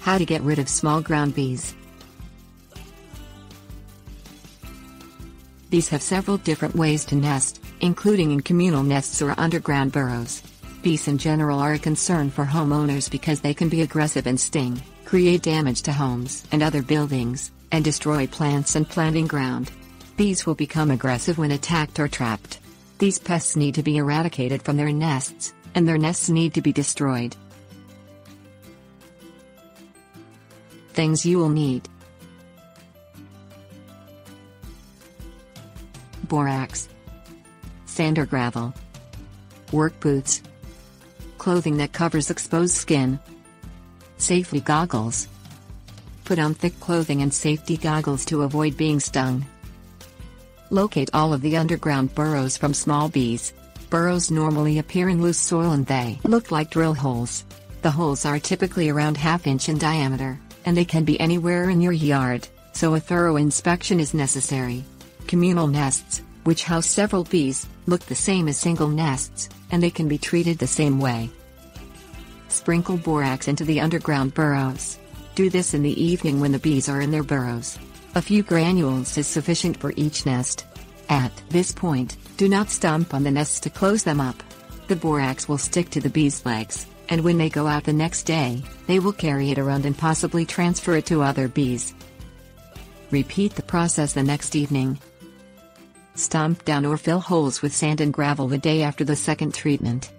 How to get rid of small ground bees. Bees have several different ways to nest, including in communal nests or underground burrows. Bees in general are a concern for homeowners because they can be aggressive and sting, create damage to homes and other buildings, and destroy plants and planting ground. Bees will become aggressive when attacked or trapped. These pests need to be eradicated from their nests, and their nests need to be destroyed. Things you will need: borax, sand or gravel, work boots, clothing that covers exposed skin, safety goggles. Put on thick clothing and safety goggles to avoid being stung. Locate all of the underground burrows from small bees. Burrows normally appear in loose soil and they look like drill holes. The holes are typically around ½ inch in diameter, and they can be anywhere in your yard, so a thorough inspection is necessary. Communal nests, which house several bees, look the same as single nests, and they can be treated the same way. Sprinkle borax into the underground burrows. Do this in the evening when the bees are in their burrows. A few granules is sufficient for each nest. At this point, do not stomp on the nests to close them up. The borax will stick to the bees' legs, and when they go out the next day, they will carry it around and possibly transfer it to other bees. Repeat the process the next evening. Stomp down or fill holes with sand and gravel the day after the second treatment.